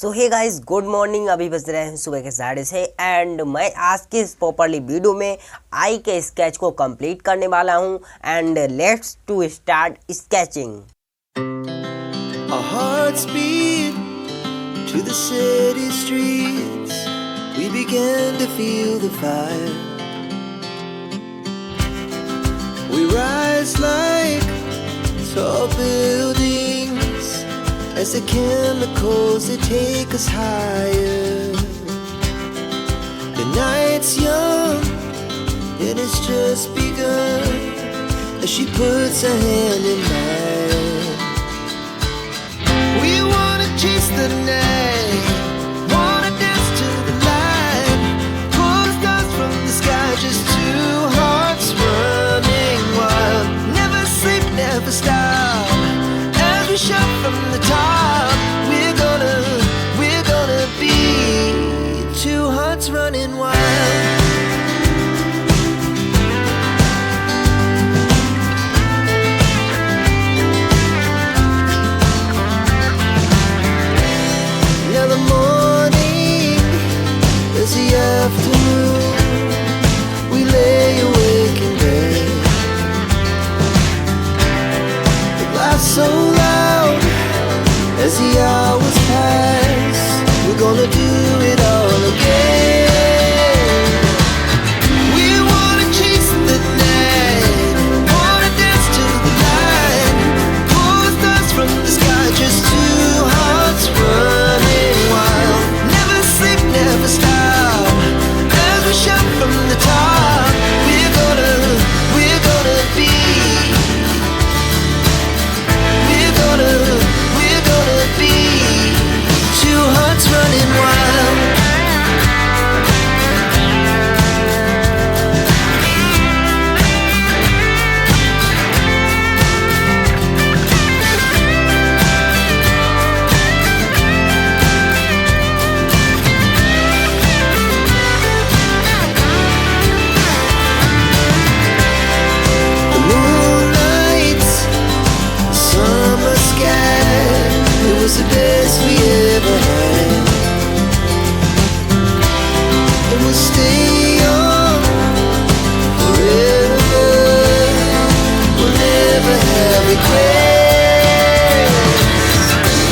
सो hey guys, good morning. अभी बज रहे हैं सुबह के 6:30 एंड मैं आज के इस प्रॉपरली वीडियो में आई के स्केच को कंप्लीट करने वाला हूं and let's to start sketching. Our hearts beat to the city streets. We began to feel the fire. We rise like tall buildings as the chemicals they take us higher. The night's young and it's just begun as she puts her hand in mine. We wanna chase the night, wanna dance to the light, pull stars from the sky, just two hearts running wild. Never sleep, never stop, as we shout from the top. We're gonna be two hearts running wild. Afternoon, we lay awake in bed. The laughs so loud as the hours pass. We're gonna do it all again. We wanna chase the night, wanna dance to the light, pull stars from the sky, just two hearts running wild. Never sleep, never stop, shout from the top. We're gonna be. We're gonna be two hearts running wild. The best we ever had, and we'll stay young forever. We'll never have regrets.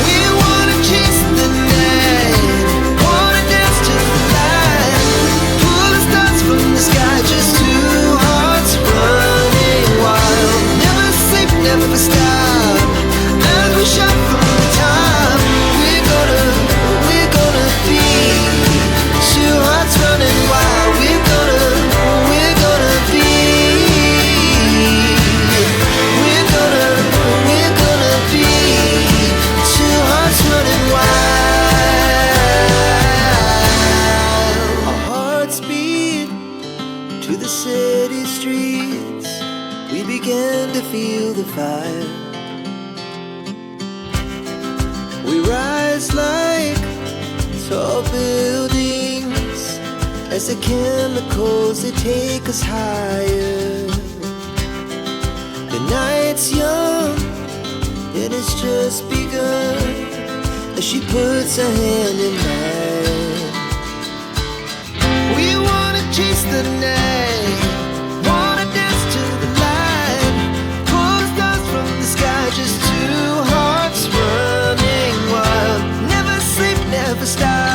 We wanna chase the night, wanna dance to the light, pull the stars from the sky, just two hearts running wild. Never sleep, never stop, as we shout from the top. To the city streets, we began to feel the fire. We rise like tall buildings as the chemicals they take us higher. The night's young and it's just begun as she puts her hand in mine. We wanna chase the night, wanna dance to the light, pull stars from the sky, just two hearts running wild. Never sleep, never stop,